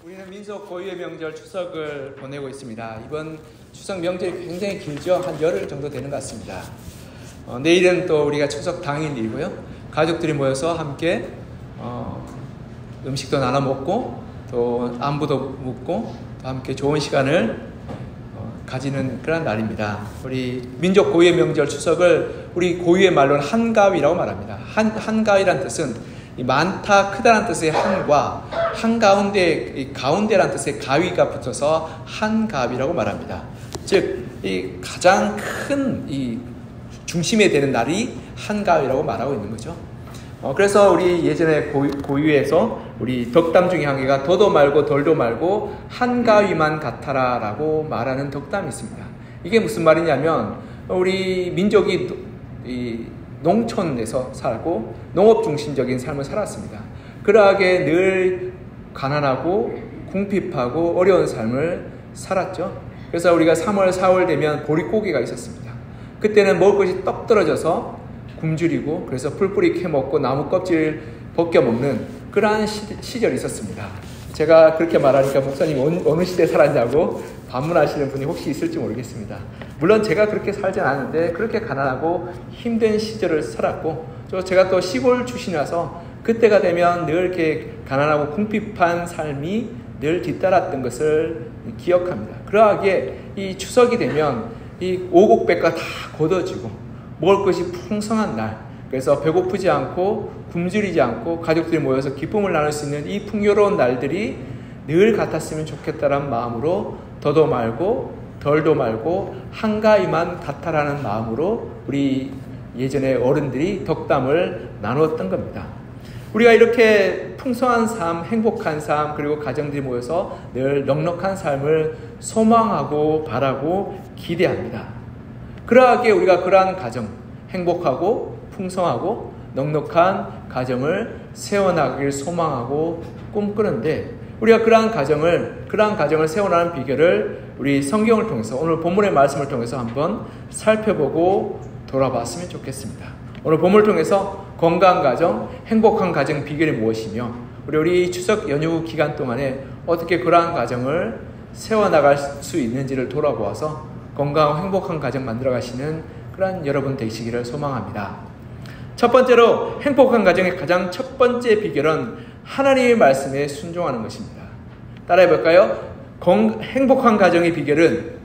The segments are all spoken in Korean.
우리는 민족 고유의 명절 추석을 보내고 있습니다. 이번 추석 명절이 굉장히 길죠. 한 열흘 정도 되는 것 같습니다. 내일은 또 우리가 추석 당일이고요. 가족들이 모여서 함께 음식도 나눠 먹고 또 안부도 묻고 또 함께 좋은 시간을 가지는 그런 날입니다. 우리 민족 고유의 명절 추석을 우리 고유의 말로는 한가위라고 말합니다. 한가위란 뜻은 이 많다, 크다란 뜻의 한과 한가운데, 가운데란 뜻의 가위가 붙어서 한가위라고 말합니다. 즉, 이 가장 큰 이 중심에 되는 날이 한가위라고 말하고 있는 거죠. 그래서 우리 예전에 고유에서 우리 덕담 중에 한 개가 더도 말고 덜도 말고 한가위만 같아라 라고 말하는 덕담이 있습니다. 이게 무슨 말이냐면 우리 민족이 이 농촌에서 살고 농업 중심적인 삶을 살았습니다. 그러하게 늘 가난하고 궁핍하고 어려운 삶을 살았죠. 그래서 우리가 3월, 4월 되면 보릿고개가 있었습니다. 그때는 먹을 것이 떡 떨어져서 굶주리고 그래서 풀뿌리 캐먹고 나무 껍질 벗겨 먹는 그러한 시절이 있었습니다. 제가 그렇게 말하니까 목사님 어느 시대에 살았냐고 반문하시는 분이 혹시 있을지 모르겠습니다. 물론 제가 그렇게 살진 않았는데 그렇게 가난하고 힘든 시절을 살았고 제가 또 시골 출신이라서 그때가 되면 늘 이렇게 가난하고 궁핍한 삶이 늘 뒤따랐던 것을 기억합니다. 그러하기에 이 추석이 되면 이 오곡백과 다 걷어지고 먹을 것이 풍성한 날, 그래서 배고프지 않고 굶주리지 않고 가족들이 모여서 기쁨을 나눌 수 있는 이 풍요로운 날들이 늘 같았으면 좋겠다는 마음으로 더도 말고 덜도 말고 한가위만 같아라는 마음으로 우리 예전에 어른들이 덕담을 나누었던 겁니다. 우리가 이렇게 풍성한 삶, 행복한 삶, 그리고 가정들이 모여서 늘 넉넉한 삶을 소망하고 바라고 기대합니다. 그러하기에 우리가 그러한 가정, 행복하고 풍성하고 넉넉한 가정을 세워나가길 소망하고 꿈꾸는데 우리가 그러한 가정을 세워나가는 비결을 우리 성경을 통해서 오늘 본문의 말씀을 통해서 한번 살펴보고 돌아봤으면 좋겠습니다. 오늘 본문을 통해서 건강한 가정, 행복한 가정 비결이 무엇이며 우리 추석 연휴 기간 동안에 어떻게 그러한 가정을 세워나갈 수 있는지를 돌아보아서 건강하고 행복한 가정 만들어가시는 그런 여러분 되시기를 소망합니다. 첫 번째로 행복한 가정의 가장 첫 번째 비결은 하나님의 말씀에 순종하는 것입니다. 따라해 볼까요? 행복한 가정의 비결은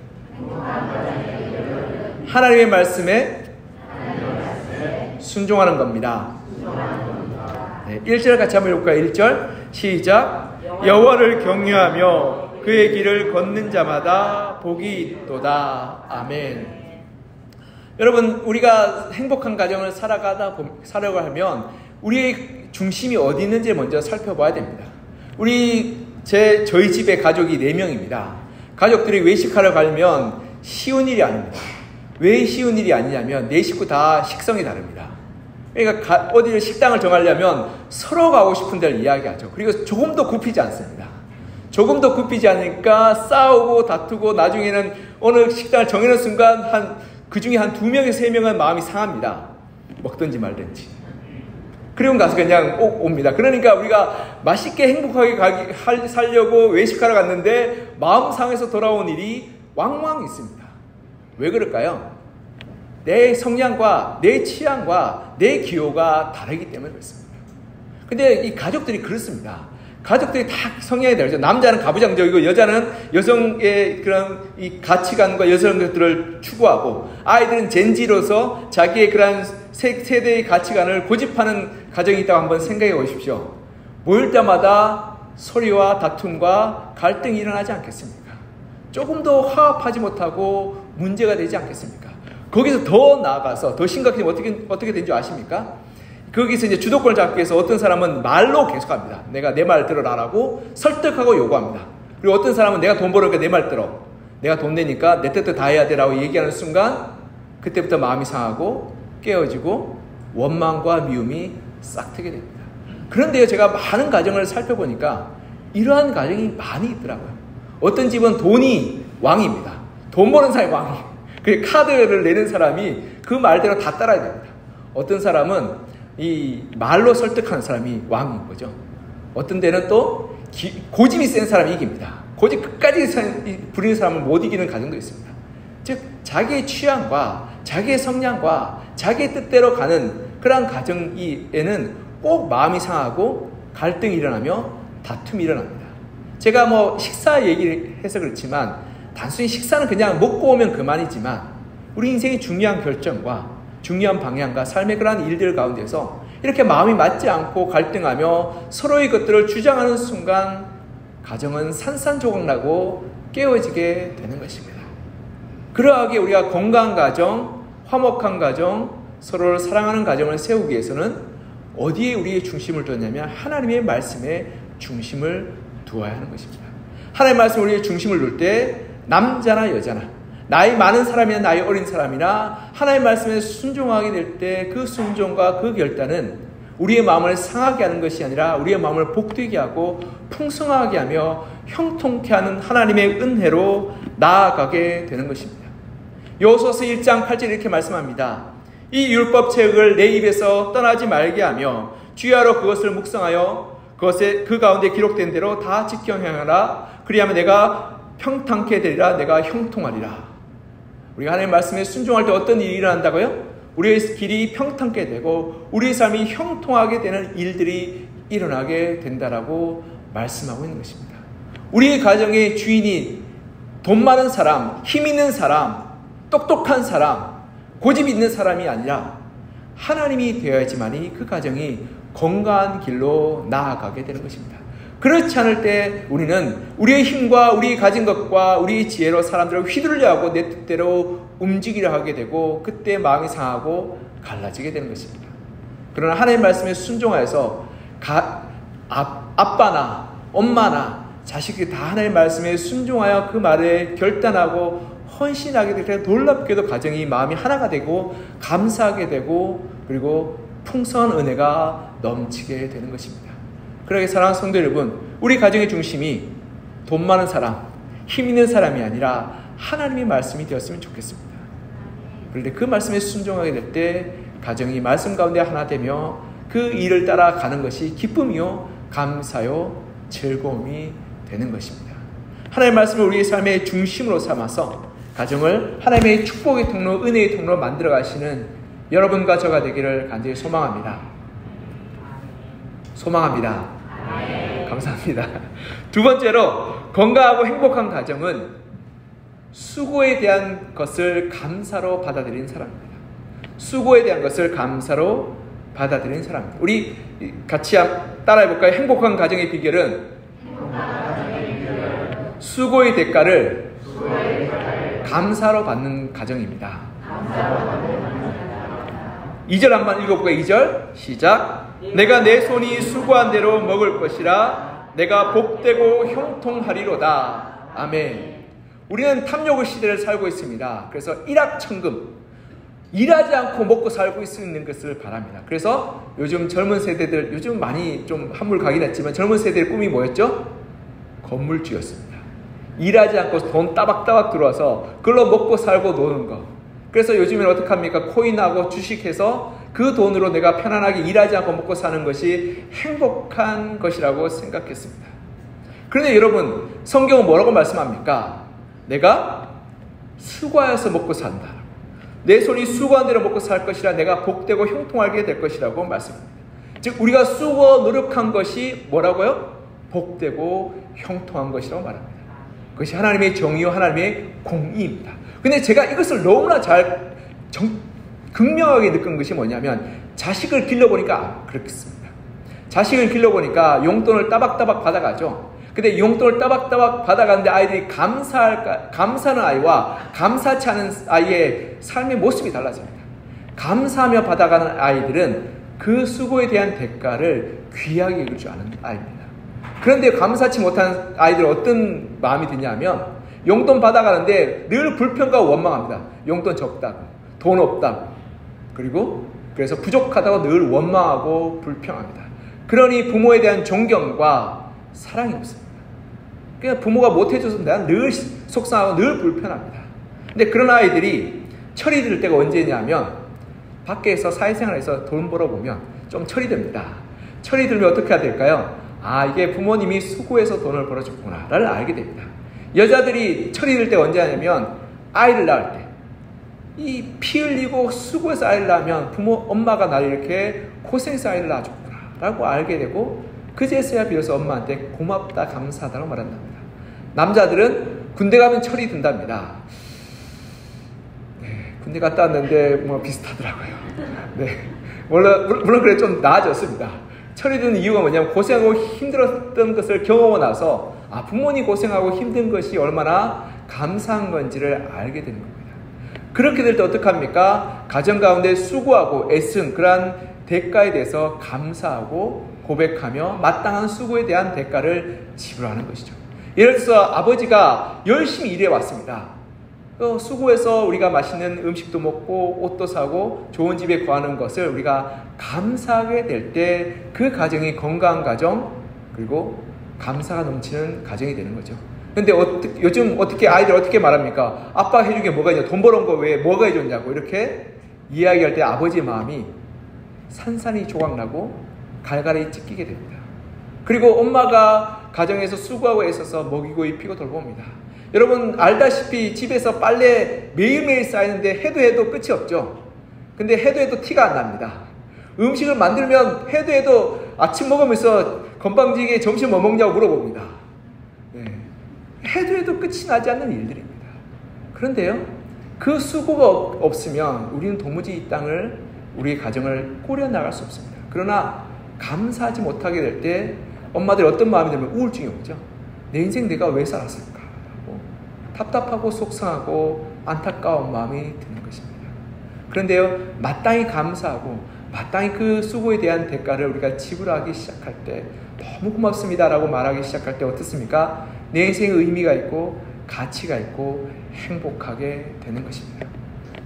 하나님의 말씀에 순종하는 겁니다. 네, 1절 같이 한번 읽을까요? 1절 시작. 여호와를 경외하며 그의 길을 걷는 자마다 복이 있도다. 아멘. 여러분, 우리가 행복한 가정을 살아가려고 하면 우리의 중심이 어디 있는지 먼저 살펴봐야 됩니다. 저희 집에 가족이 4명입니다. 가족들이 외식하러 가면 쉬운 일이 아닙니다. 왜 쉬운 일이 아니냐면 4식구 다 식성이 다릅니다. 그러니까 어디를 식당을 정하려면 서로 가고 싶은 데를 이야기하죠. 그리고 조금도 굽히지 않습니다. 조금도 굽히지 않으니까 싸우고 다투고 나중에는 어느 식당을 정해놓은 순간 그 중에 한 2명에서 3명은 마음이 상합니다. 먹든지 말든지. 그리고 가서 그냥 옵니다. 그러니까 우리가 맛있게 행복하게 살려고 외식하러 갔는데 마음 상해서 돌아온 일이 왕왕 있습니다. 왜 그럴까요? 내 성향과 내 취향과 내 기호가 다르기 때문에 그렇습니다. 근데 이 가족들이 그렇습니다. 가족들이 다 성향이 다르죠. 남자는 가부장적이고 여자는 여성의 그런 이 가치관과 여성들을 추구하고 아이들은 젠지로서 자기의 그런 세대의 가치관을 고집하는 가정이 있다고 한번 생각해 보십시오. 모일 때마다 소리와 다툼과 갈등이 일어나지 않겠습니까? 조금도 화합하지 못하고 문제가 되지 않겠습니까? 거기서 더 나아가서 더 심각해지면 어떻게 된 줄 아십니까? 거기서 이제 주도권을 잡기 위해서 어떤 사람은 말로 계속합니다. 내가 내 말 들어라라고 설득하고 요구합니다. 그리고 어떤 사람은 내가 돈 벌으니까 내 말 들어. 내가 돈 내니까 내 뜻도 다 해야 되라고 얘기하는 순간 그때부터 마음이 상하고 깨어지고 원망과 미움이 싹트게 됩니다. 그런데요, 제가 많은 가정을 살펴보니까 이러한 가정이 많이 있더라고요. 어떤 집은 돈이 왕입니다. 돈 버는 사람이 왕이에요. 그 카드를 내는 사람이 그 말대로 다 따라야 됩니다. 어떤 사람은 이 말로 설득하는 사람이 왕인 거죠. 어떤 데는 또 고집이 센 사람이 이깁니다. 고집 끝까지 부리는 사람을 못 이기는 가정도 있습니다. 즉 자기의 취향과 자기의 성향과 자기의 뜻대로 가는 그러한 가정에는 꼭 마음이 상하고 갈등이 일어나며 다툼이 일어납니다. 제가 뭐 식사 얘기를 해서 그렇지만 단순히 식사는 그냥 먹고 오면 그만이지만 우리 인생의 중요한 결정과 중요한 방향과 삶의 그러한 일들 가운데서 이렇게 마음이 맞지 않고 갈등하며 서로의 것들을 주장하는 순간 가정은 산산조각나고 깨어지게 되는 것입니다. 그러하게 우리가 건강한 가정, 화목한 가정, 서로를 사랑하는 가정을 세우기 위해서는 어디에 우리의 중심을 뒀냐면 하나님의 말씀에 중심을 두어야 하는 것입니다. 하나님의 말씀에 우리의 중심을 둘 때 남자나 여자나 나이 많은 사람이나 나이 어린 사람이나 하나님의 말씀에 순종하게 될 때 그 순종과 그 결단은 우리의 마음을 상하게 하는 것이 아니라 우리의 마음을 복되게 하고 풍성하게 하며 형통케 하는 하나님의 은혜로 나아가게 되는 것입니다. 여호수아서 1장 8절 이렇게 말씀합니다. 이 율법책을 내 입에서 떠나지 말게 하며 주야로 그것을 묵상하여 그 가운데 기록된 대로 다 지켜 행하라. 그리하면 내가 평탄케 되리라. 내가 형통하리라. 우리가 하나님의 말씀에 순종할 때 어떤 일이 일어난다고요? 우리의 길이 평탄케 되고 우리의 삶이 형통하게 되는 일들이 일어나게 된다라고 말씀하고 있는 것입니다. 우리의 가정의 주인이 돈 많은 사람, 힘 있는 사람, 똑똑한 사람, 고집 있는 사람이 아니라 하나님이 되어야지만이 그 가정이 건강한 길로 나아가게 되는 것입니다. 그렇지 않을 때 우리는 우리의 힘과 우리 가진 것과 우리의 지혜로 사람들을 휘둘려 하고 내 뜻대로 움직이려 하게 되고 그때 마음이 상하고 갈라지게 되는 것입니다. 그러나 하나님의 말씀에 순종하여서 아빠나 엄마나 자식이 다 하나님의 말씀에 순종하여 그 말에 결단하고 헌신하게 될 때 놀랍게도 가정이 마음이 하나가 되고 감사하게 되고 그리고 풍성한 은혜가 넘치게 되는 것입니다. 그러게 사랑하는 성도 여러분, 우리 가정의 중심이 돈 많은 사람, 힘 있는 사람이 아니라 하나님의 말씀이 되었으면 좋겠습니다. 그런데 그 말씀에 순종하게 될 때 가정이 말씀 가운데 하나 되며 그 일을 따라 가는 것이 기쁨이요 감사요 즐거움이 되는 것입니다. 하나님의 말씀을 우리의 삶의 중심으로 삼아서 가정을 하나님의 축복의 통로, 은혜의 통로로 만들어 가시는 여러분과 저가 되기를 간절히 소망합니다. 감사합니다. 두 번째로 건강하고 행복한 가정은 수고에 대한 것을 감사로 받아들이는 사람입니다. 수고에 대한 것을 감사로 받아들이는 사람입니다. 우리 같이 따라해 볼까요? 행복한 가정의 비결은 수고의 대가를 감사로 받는 가정입니다. 2절 한번 읽어볼까요? 2절 시작. 내가 내 손이 수고한 대로 먹을 것이라 내가 복되고 형통하리로다. 아멘. 우리는 탐욕의 시대를 살고 있습니다. 그래서 일확천금, 일하지 않고 먹고 살고 있는 것을 바랍니다. 그래서 요즘 젊은 세대들, 요즘 많이 좀 한물 가긴 했지만 젊은 세대의 꿈이 뭐였죠? 건물주였습니다. 일하지 않고 돈 따박따박 들어와서 그걸로 먹고 살고 노는 거. 그래서 요즘에는 어떻게 합니까? 코인하고 주식해서 그 돈으로 내가 편안하게 일하지 않고 먹고 사는 것이 행복한 것이라고 생각했습니다. 그런데 여러분, 성경은 뭐라고 말씀합니까? 내가 수고하여서 먹고 산다. 내 손이 수고한 대로 먹고 살 것이라 내가 복되고 형통하게 될 것이라고 말씀합니다. 즉 우리가 수고 노력한 것이 뭐라고요? 복되고 형통한 것이라고 말합니다. 그것이 하나님의 정의요 하나님의 공의입니다. 근데 제가 이것을 너무나 극명하게 느낀 것이 뭐냐면 자식을 길러보니까 그렇겠습니다. 자식을 길러보니까 용돈을 따박따박 받아가죠. 근데 용돈을 따박따박 받아가는데 아이들이 감사하는 아이와 감사치 않은 아이의 삶의 모습이 달라집니다. 감사하며 받아가는 아이들은 그 수고에 대한 대가를 귀하게 여길 줄 아는 아이입니다. 그런데 감사치 못한 아이들은 어떤 마음이 드냐면 용돈 받아가는데 늘 불평과 원망합니다. 용돈 적다고, 돈 없다고, 그리고 그래서 부족하다고 늘 원망하고 불평합니다. 그러니 부모에 대한 존경과 사랑이 없습니다. 그러니까 부모가 못해줘서 내가 늘 속상하고 늘 불편합니다. 근데 그런 아이들이 철이 들 때가 언제냐면 밖에서 사회생활에서 돈 벌어보면 좀 철이 듭니다. 철이 들면 어떻게 해야 될까요? 아, 이게 부모님이 수고해서 돈을 벌어줬구나를 알게 됩니다. 여자들이 철이 들 때 언제 하냐면 아이를 낳을 때. 이 피 흘리고 수고해서 아이를 낳으면 엄마가 나를 이렇게 고생해서 아이를 낳아줬구나 라고 알게 되고, 그제서야 비로소 엄마한테 고맙다 감사하다고 말한답니다. 남자들은 군대 가면 철이 든답니다. 네, 군대 갔다 왔는데 뭐 비슷하더라고요. 네, 물론 그래 좀 나아졌습니다. 철이 드는 이유가 뭐냐면 고생하고 힘들었던 것을 경험하고 나서 부모님 고생하고 힘든 것이 얼마나 감사한 건지를 알게 되는 겁니다. 그렇게 될 때 어떡합니까? 가정 가운데 수고하고 애쓴 그러한 대가에 대해서 감사하고 고백하며 마땅한 수고에 대한 대가를 지불하는 것이죠. 예를 들어서 아버지가 열심히 일해 왔습니다. 수고해서 우리가 맛있는 음식도 먹고 옷도 사고 좋은 집에 거하는 것을 우리가 감사하게 될 때 그 가정이 건강한 가정, 그리고 감사가 넘치는 가정이 되는 거죠. 근데 요즘 아이들 어떻게 말합니까? 아빠가 해준 게 뭐가 있냐? 돈 벌은 거 왜 뭐가 해줬냐고 이렇게 이야기할 때 아버지의 마음이 산산이 조각나고 갈갈이 찢기게 됩니다. 그리고 엄마가 가정에서 수고하고 애써서 먹이고 입히고 돌봅니다. 여러분 알다시피 집에서 빨래 매일매일 쌓이는데 해도 끝이 없죠. 근데 해도 티가 안 납니다. 음식을 만들면 해도 아침 먹으면서 건방지게 점심 뭐 먹냐고 물어봅니다. 네. 해도 끝이 나지 않는 일들입니다. 그런데요, 그 수고가 없으면 우리는 도무지 이 땅을, 우리의 가정을 꾸려나갈 수 없습니다. 그러나 감사하지 못하게 될 때 엄마들이 어떤 마음이 들면 우울증이 오죠. 내 인생 내가 왜 살았을까? 답답하고 속상하고 안타까운 마음이 드는 것입니다. 그런데요, 마땅히 감사하고 마땅히 그 수고에 대한 대가를 우리가 지불하기 시작할 때, 너무 고맙습니다라고 말하기 시작할 때 어떻습니까? 내 인생에 의미가 있고 가치가 있고 행복하게 되는 것입니다.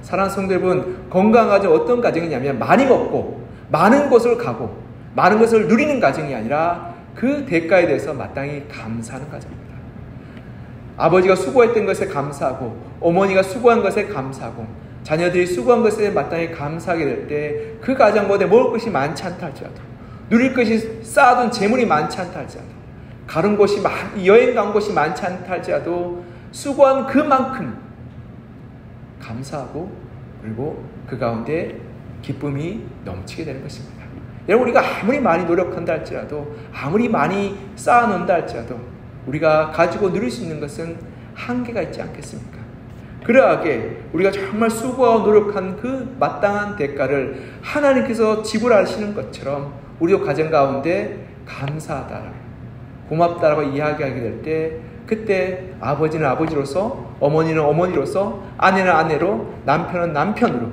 사랑하는 성도 여러분, 건강한 가정 어떤 가정이냐면 많이 먹고 많은 곳을 가고 많은 것을 누리는 가정이 아니라 그 대가에 대해서 마땅히 감사하는 가정입니다. 아버지가 수고했던 것에 감사하고 어머니가 수고한 것에 감사하고 자녀들이 수고한 것에 마땅히 감사하게 될 때 그 가정 가운데 먹을 것이 많지 않다 할지라도, 누릴 것이 쌓아둔 재물이 많지 않다 할지라도, 가는 곳이 여행 간 곳이 많지 않다 할지라도 수고한 그만큼 감사하고 그리고 그 가운데 기쁨이 넘치게 되는 것입니다. 여러분, 우리가 아무리 많이 노력한다 할지라도, 아무리 많이 쌓아놓는다 할지라도 우리가 가지고 누릴 수 있는 것은 한계가 있지 않겠습니까? 그러하게 우리가 정말 수고하고 노력한 그 마땅한 대가를 하나님께서 지불하시는 것처럼 우리도 가정 가운데 감사하다, 고맙다라고 이야기하게 될 때, 그때 아버지는 아버지로서, 어머니는 어머니로서, 아내는 아내로, 남편은 남편으로,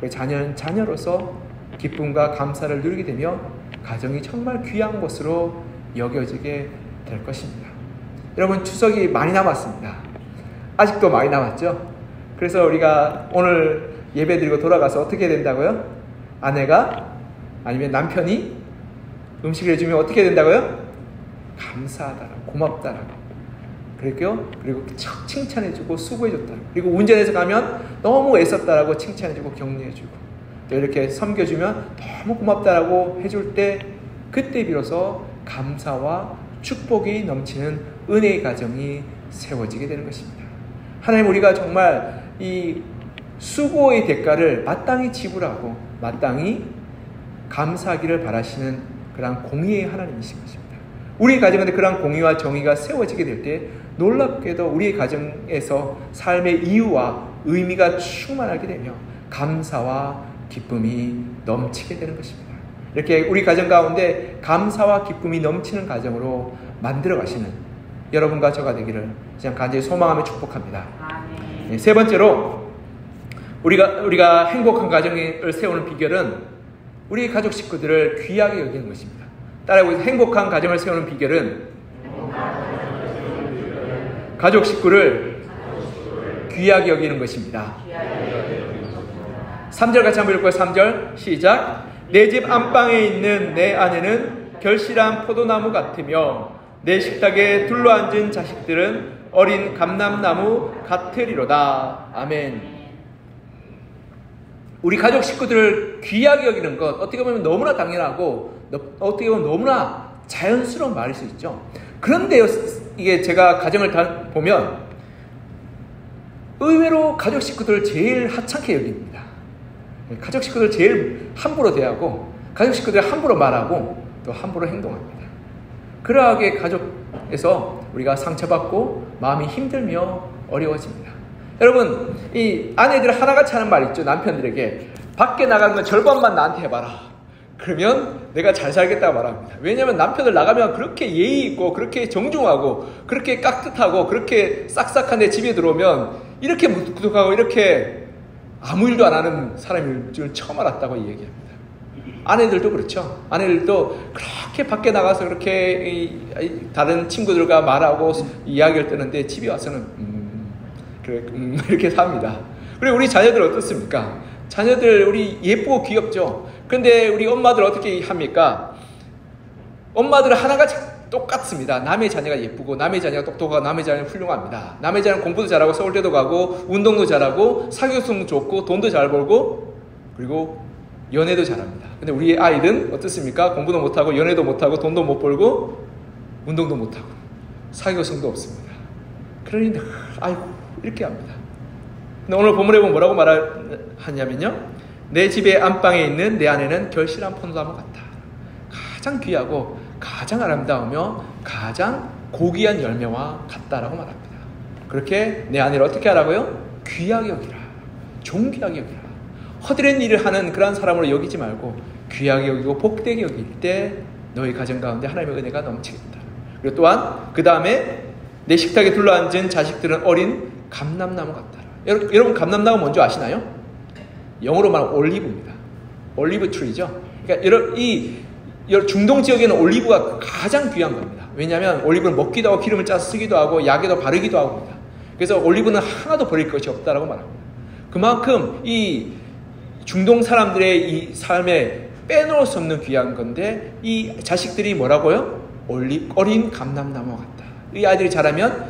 자녀는 자녀로서 기쁨과 감사를 누리게 되며 가정이 정말 귀한 것으로 여겨지게 될 것입니다. 여러분, 추석이 많이 남았습니다. 아직도 많이 남았죠? 그래서 우리가 오늘 예배드리고 돌아가서 어떻게 된다고요? 아내가 아니면 남편이 음식을 해주면 어떻게 된다고요? 감사하다라고, 고맙다라고, 그리고 칭찬해주고 수고해줬다라고, 그리고 운전해서 가면 너무 애썼다라고 칭찬해주고 격려해주고, 또 이렇게 섬겨주면 너무 고맙다라고 해줄 때, 그때 비로소 감사와 축복이 넘치는 은혜의 가정이 세워지게 되는 것입니다. 하나님, 우리가 정말 이 수고의 대가를 마땅히 지불하고 마땅히 감사하기를 바라시는 그런 공의의 하나님이신 것입니다. 우리 가정에 그런 공의와 정의가 세워지게 될 때 놀랍게도 우리 가정에서 삶의 이유와 의미가 충만하게 되며 감사와 기쁨이 넘치게 되는 것입니다. 이렇게 우리 가정 가운데 감사와 기쁨이 넘치는 가정으로 만들어 가시는 여러분과 저가 되기를 그냥 간절히 소망하며 축복합니다. 네, 세 번째로 우리가 행복한 가정을 세우는 비결은 우리 가족 식구들을 귀하게 여기는 것입니다. 따라해보세요. 행복한 가정을 세우는 비결은 가족 식구를 귀하게 여기는 것입니다. 3절 같이 한번 읽을까요? 3절 시작. 내 집 안방에 있는 내 아내는 결실한 포도나무 같으며 내 식탁에 둘러앉은 자식들은 어린 감람나무 같으리로다. 아멘. 우리 가족 식구들을 귀하게 여기는 것, 어떻게 보면 너무나 당연하고 어떻게 보면 너무나 자연스러운 말일 수 있죠. 그런데 이게 제가 가정을 보면 의외로 가족 식구들을 제일 하찮게 여깁니다. 가족 식구들 제일 함부로 대하고 가족 식구들 함부로 말하고 또 함부로 행동합니다. 그러하게 가족에서 우리가 상처받고 마음이 힘들며 어려워집니다. 여러분, 이 아내들 하나같이 하는 말 있죠. 남편들에게 밖에 나가는 건 절반만 나한테 해봐라. 그러면 내가 잘 살겠다고 말합니다. 왜냐하면 남편들 나가면 그렇게 예의 있고 그렇게 정중하고 그렇게 깍듯하고 그렇게 싹싹한 내 집에 들어오면 이렇게 무뚝뚝하고 이렇게 아무 일도 안 하는 사람일 줄 처음 알았다고 얘기합니다. 아내들도 그렇죠. 아내들도 그렇게 밖에 나가서 그렇게 다른 친구들과 말하고 이야기를 뜨는데 집에 와서는 이렇게 삽니다. 그리고 우리 자녀들 어떻습니까? 자녀들 우리 예쁘고 귀엽죠. 근데 우리 엄마들 어떻게 합니까? 엄마들은 하나같이 똑같습니다. 남의 자녀가 예쁘고 남의 자녀가 똑똑하고 남의 자녀는 훌륭합니다. 남의 자녀는 공부도 잘하고 서울대도 가고 운동도 잘하고 사교성도 좋고 돈도 잘 벌고 그리고 연애도 잘합니다. 근데 우리 아이는 어떻습니까? 공부도 못하고 연애도 못하고 돈도 못 벌고 운동도 못하고 사교성도 없습니다. 그러니 아이고 이렇게 합니다. 근데 오늘 본문에 보면 뭐라고 말하냐면요, 내 집의 안방에 있는 내 아내는 결실한 포도나무 같다. 가장 귀하고 가장 아름다우며 가장 고귀한 열매와 같다라고 말합니다. 그렇게 내 아내를 어떻게 하라고요? 귀하게 여기라. 존귀하게 여기라. 허드렛 일을 하는 그런 사람으로 여기지 말고 귀하게 여기고 복되게 여길 때 너희 가정 가운데 하나님의 은혜가 넘치겠다. 그리고 또한 그 다음에 내 식탁에 둘러앉은 자식들은 어린 감람나무 같다. 여러분 감람나무 뭔지 아시나요? 영어로 말하면 올리브입니다. 올리브 트리죠. 그러니까 이 중동 지역에는 올리브가 가장 귀한 겁니다. 왜냐하면 올리브는 먹기도 하고 기름을 짜서 쓰기도 하고 약에도 바르기도 하고 합니다. 그래서 올리브는 하나도 버릴 것이 없다라고 말합니다. 그만큼 이 중동 사람들의 이 삶에 빼놓을 수 없는 귀한 건데 이 자식들이 뭐라고요? 어린 감람나무 같다. 이 아이들이 자라면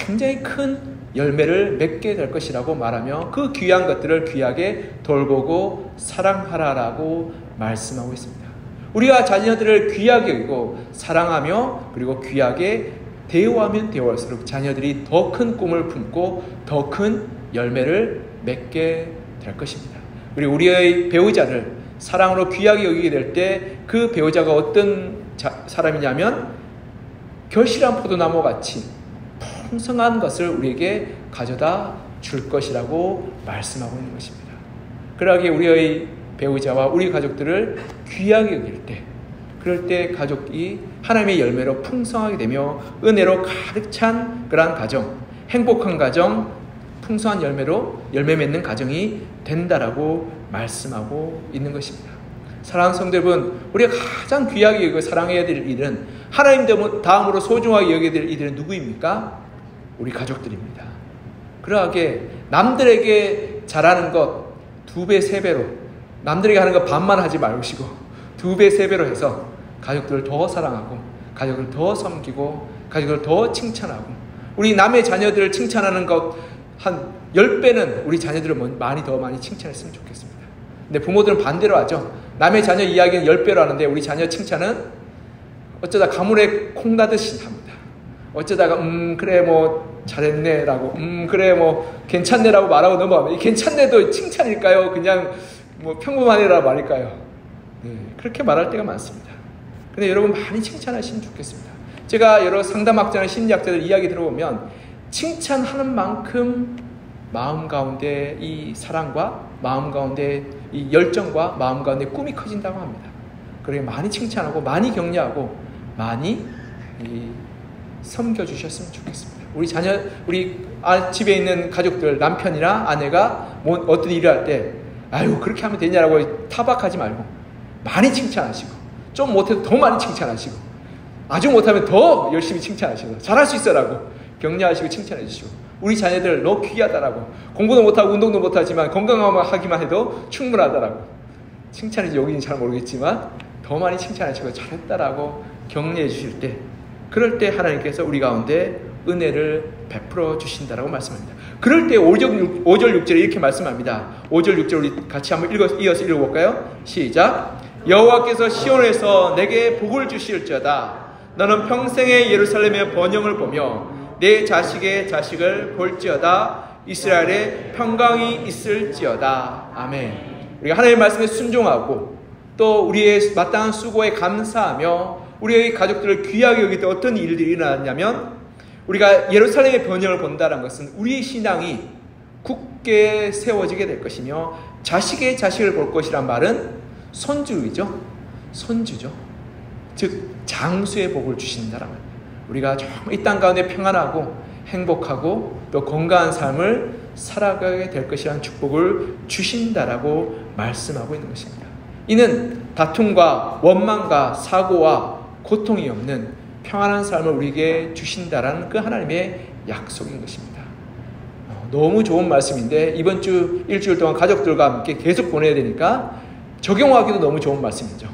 굉장히 큰 열매를 맺게 될 것이라고 말하며 그 귀한 것들을 귀하게 돌보고 사랑하라라고 말씀하고 있습니다. 우리가 자녀들을 귀하게 여기고 사랑하며 그리고 귀하게 대우하면 대우할수록 자녀들이 더 큰 꿈을 품고 더 큰 열매를 맺게 될 것입니다. 그리고 우리의 배우자를 사랑으로 귀하게 여기게 될 때 그 배우자가 어떤 사람이냐면 결실한 포도나무 같이 풍성한 것을 우리에게 가져다 줄 것이라고 말씀하고 있는 것입니다. 그러기에 우리의 배우자와 우리 가족들을 귀하게 여길 때, 그럴 때 가족이 하나님의 열매로 풍성하게 되며 은혜로 가득 찬 그러한 가정, 행복한 가정, 풍성한 열매로 열매 맺는 가정이 된다라고 말씀하고 있는 것입니다. 사랑하는 성도 여러분, 우리가 가장 귀하게 여기고 사랑해야 될 일은 하나님 다음으로 소중하게 여겨야 될 이들은 누구입니까? 우리 가족들입니다. 그러하게 남들에게 잘하는 것 2배, 3배로 남들에게 하는 것 반만 하지 마시고 2배, 3배로 해서 가족들을 더 사랑하고 가족을 더 섬기고 가족을 더 칭찬하고 우리 남의 자녀들을 칭찬하는 것 한 10배는 우리 자녀들을 더 많이 칭찬했으면 좋겠습니다. 근데 부모들은 반대로 하죠. 남의 자녀 이야기는 10배로 하는데 우리 자녀 칭찬은 어쩌다 가물에 콩 나듯이 합니다. 어쩌다가 그래 뭐 잘했네 라고 그래 뭐 괜찮네 라고 말하고 넘어가면 이 괜찮네도 칭찬일까요? 그냥 뭐 평범하네라 말일까요? 네, 그렇게 말할 때가 많습니다. 근데 여러분 많이 칭찬하시면 좋겠습니다. 제가 여러 상담학자나 심리학자들 이야기 들어보면 칭찬하는 만큼 마음 가운데 이 사랑과 마음 가운데 이 열정과 마음 가운데 꿈이 커진다고 합니다. 그러니 많이 칭찬하고 많이 격려하고 많이 섬겨주셨으면 좋겠습니다. 우리 자녀, 우리 집에 있는 가족들, 남편이나 아내가 어떤 일을 할 때 아유 그렇게 하면 되냐라고 타박하지 말고 많이 칭찬하시고 좀 못해도 더 많이 칭찬하시고 아주 못하면 더 열심히 칭찬하시고 잘할 수 있어라고 격려하시고 칭찬해 주시고 우리 자녀들 너 귀하다라고 공부도 못하고 운동도 못하지만 건강하기만 해도 충분하다라고 칭찬인지 여기는 잘 모르겠지만 더 많이 칭찬하시고 잘했다라고 격려해 주실 때 그럴 때 하나님께서 우리 가운데 은혜를 베풀어 주신다라고 말씀합니다. 그럴 때 5절 6절에 이렇게 말씀합니다. 5절 6절 우리 같이 한번 이어서 읽어볼까요? 시작. 여호와께서 시온에서 내게 복을 주실지어다. 너는 평생의 예루살렘의 번영을 보며 내 자식의 자식을 볼지어다. 이스라엘에 평강이 있을지어다. 아멘. 우리가 하나님의 말씀에 순종하고 또 우리의 마땅한 수고에 감사하며 우리의 가족들을 귀하게 여길 때 어떤 일들이 일어났냐면, 우리가 예루살렘의 번영을 본다는 것은 우리의 신앙이 굳게 세워지게 될 것이며, 자식의 자식을 볼 것이란 말은 손주이죠. 손주죠. 즉 장수의 복을 주신다는 말. 우리가 정말 이 땅 가운데 평안하고 행복하고 또 건강한 삶을 살아가게 될 것이라는 축복을 주신다라고 말씀하고 있는 것입니다. 이는 다툼과 원망과 사고와 고통이 없는 평안한 삶을 우리에게 주신다라는 그 하나님의 약속인 것입니다. 너무 좋은 말씀인데 이번 주 일주일 동안 가족들과 함께 계속 보내야 되니까 적용하기도 너무 좋은 말씀이죠.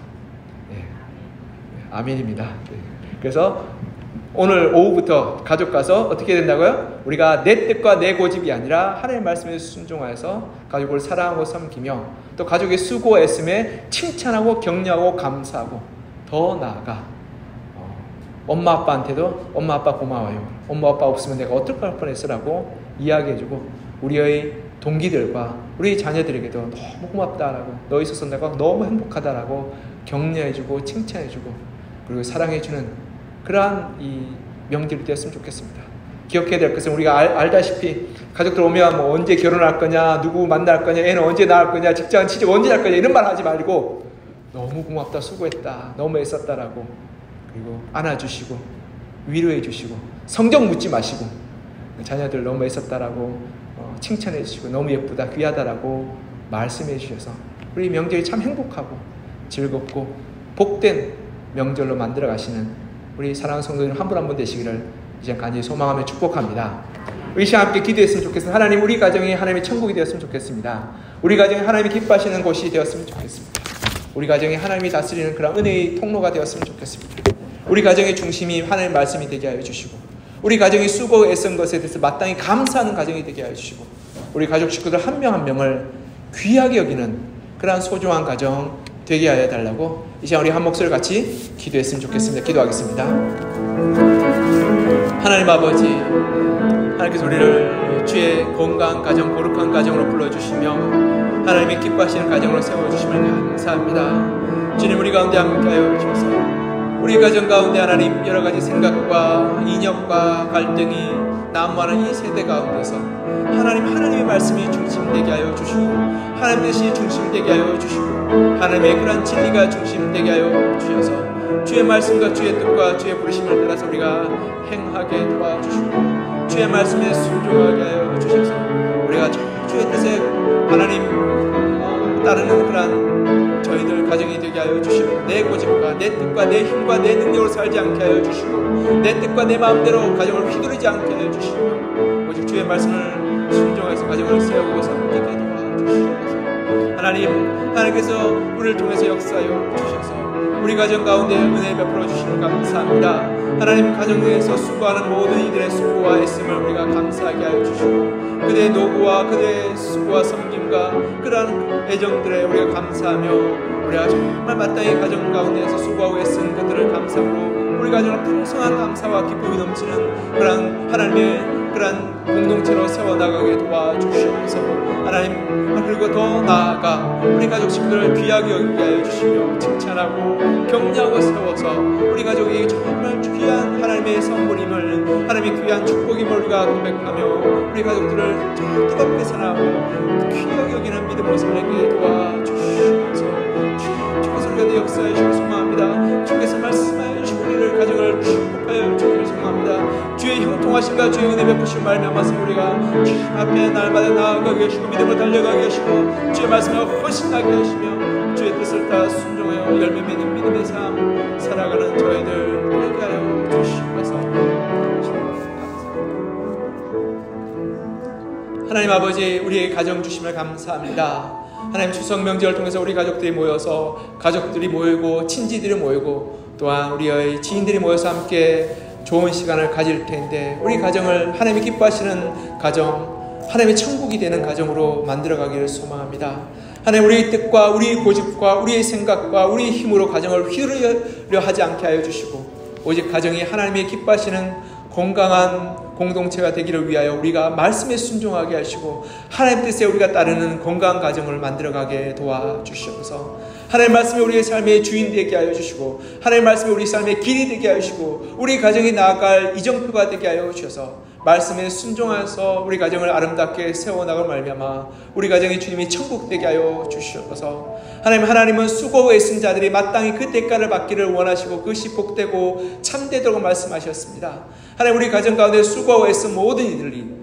네. 아멘입니다. 네. 그래서 오늘 오후부터 가족 가서 어떻게 된다고요? 우리가 내 뜻과 내 고집이 아니라 하나님의 말씀에 순종하여서 가족을 사랑하고 섬기며 또 가족의 수고 애씀에 칭찬하고 격려하고 감사하고, 더 나아가 엄마 아빠한테도 엄마 아빠 고마워요, 엄마 아빠 없으면 내가 어떡할 뻔했어라고 이야기해주고, 우리의 동기들과 우리 자녀들에게도 너무 고맙다라고, 너 있어서 내가 너무 행복하다라고 격려해주고 칭찬해주고 그리고 사랑해주는 그러한 이 명절이 되었으면 좋겠습니다. 기억해야 될 것은 우리가 알다시피 가족들 오면 뭐 언제 결혼할 거냐, 누구 만날 거냐, 애는 언제 낳을 거냐, 직장 취직 언제 할 거냐 이런 말 하지 말고 너무 고맙다, 수고했다, 너무 애썼다라고, 그리고 안아주시고 위로해 주시고 성적 묻지 마시고 자녀들 너무 애썼다라고 칭찬해 주시고 너무 예쁘다, 귀하다라고 말씀해 주셔서 우리 명절이 참 행복하고 즐겁고 복된 명절로 만들어 가시는 우리 사랑하는 성도들 한 분 한 분 되시기를 이제 간절히 소망하며 축복합니다. 우리 시간 함께 기도했으면 좋겠습니다. 하나님, 우리 가정이 하나님의 천국이 되었으면 좋겠습니다. 우리 가정이 하나님이 기뻐하시는 곳이 되었으면 좋겠습니다. 우리 가정이 하나님이 다스리는 그런 은혜의 통로가 되었으면 좋겠습니다. 우리 가정의 중심이 하나님의 말씀이 되게 하여 주시고, 우리 가정이 수고 애쓴 것에 대해서 마땅히 감사하는 가정이 되게 하여 주시고, 우리 가족 식구들 한 명 한 명을 귀하게 여기는 그러한 소중한 가정 되게 하여 달라고 이제 우리 한 목소리 같이 기도했으면 좋겠습니다. 기도하겠습니다. 하나님 아버지, 하나님께서 우리를 주의 건강한 가정, 거룩한 가정으로 불러주시며 하나님의 기뻐하시는 가정으로 세워주심을 감사합니다. 주님, 우리 가운데 함께하여 주셔서 우리 가정 가운데 하나님 여러 가지 생각과 인연과 갈등이 난무하는 이 세대 가운데서 하나님의 말씀이 중심되게 하여 주시고, 하나님 뜻이 중심되게 하여 주시고, 하나님의 그런 진리가 중심되게 하여 주셔서 주의 말씀과 주의 뜻과 주의 부르심을 따라서 우리가 행하게 도와주시고, 주의 말씀에 순종하게 하여 주셔서 우리가 주의 뜻에 하나님 따르는 그런 저희들 가정이 되게 하여 주시고, 내 고집과 내 뜻과 내 힘과 내 능력으로 살지 않게 하여 주시고, 내 뜻과 내 마음대로 가정을 휘두르지 않게 하여 주시고, 오직 주의 말씀을 순종해서 가정을 세우고 섬기게 도와주시옵소서. 하나님께서 우리를 통해서 역사하여 주셔서 우리 가정 가운데 은혜 베풀어 주시는 감사합니다. 하나님, 가정 내에서 수고하는 모든 이들의 수고와 애씀을 우리가 감사하게 하여 주시고, 그대의 노고와 그대의 수고와 섬김과 그러한 애정들에 우리가 감사하며 우리가 정말 마땅히 가정 가운데에서 수고하고 애쓴 그들을 감사하고 우리 가정을 풍성한 감사와 기쁨이 넘치는 그러한 하나님의 그러한 공동체로 세워나가게 도와주시옵소서. 하나님, 그리고 더 나아가 우리 가족 식구들을 귀하게 여기게 하여 주시며 칭찬하고 격려하고 세워서 우리 가족이 정말 귀한 하나님의 선물임을, 하나님의 귀한 축복임을 우리가 고백하며 우리 가족들을 뜨겁게 사랑하고 귀하게 여기는 믿음으로 살게 도와주시옵소서. 주께서 우리가 역사해 주시길 소망합니다. 주께서 말씀하여 주시고 우리를 가정을 축복하여 주기를 소망합니다. 주의 형통하심과 주의 은혜 베푸신 말미암아서 우리가 주님 앞에 날마다 나아가게 하시고 믿음으로 달려가게 하시고 주의 말씀에 헌신하게 하시며 주의 뜻을 따라 순종하여 열매 맺는 믿음의 삶 살아가는 저희들 되게 하여 주시옵소서. 하나님 아버지, 우리의 가정 주심을 감사합니다. 하나님, 추석 명절을 통해서 우리 가족들이 모여서 가족들이 모이고 친지들이 모이고 또한 우리의 지인들이 모여서 함께 좋은 시간을 가질 텐데, 우리 가정을 하나님이 기뻐하시는 가정, 하나님의 천국이 되는 가정으로 만들어가기를 소망합니다. 하나님, 우리의 뜻과 우리의 고집과 우리의 생각과 우리의 힘으로 가정을 휘두르려 하지 않게 하여 주시고, 오직 가정이 하나님의 기뻐하시는 건강한 공동체가 되기를 위하여 우리가 말씀에 순종하게 하시고 하나님 뜻에 우리가 따르는 건강한 가정을 만들어가게 도와주시옵소서. 하나님 말씀이 우리의 삶의 주인 되게 하여 주시고, 하나님 말씀이 우리 삶의 길이 되게 하여 주시고, 우리 가정이 나아갈 이정표가 되게 하여 주셔서 말씀에 순종하여서 우리 가정을 아름답게 세워나갈 말미암아 우리 가정이 주님이 천국 되게 하여 주시옵소서. 하나님은 수고 애쓴 자들이 마땅히 그 대가를 받기를 원하시고 그것이 복되고 참되도록 말씀하셨습니다. 하나님, 우리 가정 가운데 수고하고 애쓴 모든 이들이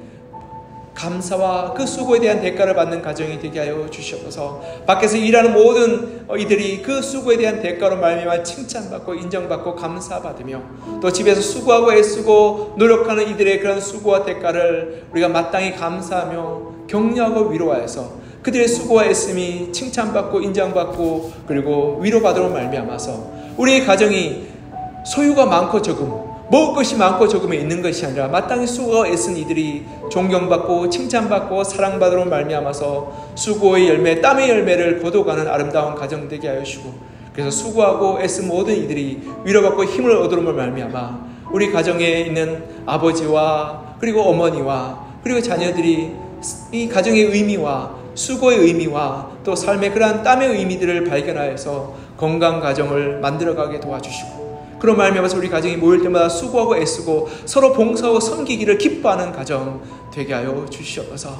감사와 그 수고에 대한 대가를 받는 가정이 되게 하여 주시옵소서. 밖에서 일하는 모든 이들이 그 수고에 대한 대가로 말미암아 칭찬받고 인정받고 감사받으며, 또 집에서 수고하고 애쓰고 노력하는 이들의 그런 수고와 대가를 우리가 마땅히 감사하며 격려하고 위로하여서 그들의 수고와 애씀이 칭찬받고 인정받고 그리고 위로받으로 말미암아서 우리의 가정이 소유가 많고 적음, 먹을 것이 많고 적음에 있는 것이 아니라 마땅히 수고와 애쓴 이들이 존경받고 칭찬받고 사랑받으로 말미암아서 수고의 열매, 땀의 열매를 거둬가는 아름다운 가정 되게 하여 주시고, 그래서 수고하고 애쓴 모든 이들이 위로받고 힘을 얻으로 말미암아 우리 가정에 있는 아버지와 그리고 어머니와 그리고 자녀들이 이 가정의 의미와 수고의 의미와 또 삶의 그러한 땀의 의미들을 발견하여서 건강 가정을 만들어가게 도와주시고, 그런 말미암아서 우리 가정이 모일 때마다 수고하고 애쓰고 서로 봉사하고 섬기기를 기뻐하는 가정 되게 하여 주시옵소서.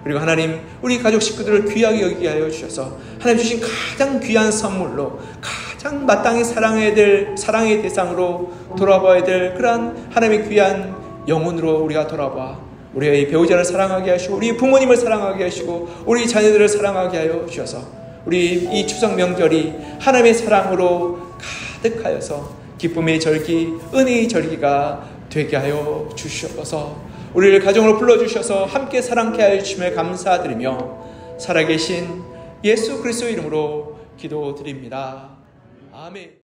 그리고 하나님, 우리 가족 식구들을 귀하게 여기게 하여 주셔서 하나님 주신 가장 귀한 선물로 가장 마땅히 사랑해야 될 사랑의 대상으로 돌아봐야 될 그러한 하나님의 귀한 영혼으로 우리가 돌아봐 우리의 배우자를 사랑하게 하시고 우리 부모님을 사랑하게 하시고 우리 자녀들을 사랑하게 하여 주셔서 우리 이 추석 명절이 하나님의 사랑으로 가득하여서 기쁨의 절기, 은혜의 절기가 되게 하여 주시옵소서. 우리를 가정으로 불러주셔서 함께 사랑케 하여 주심에 감사드리며 살아계신 예수 그리스도 이름으로 기도드립니다. 아멘.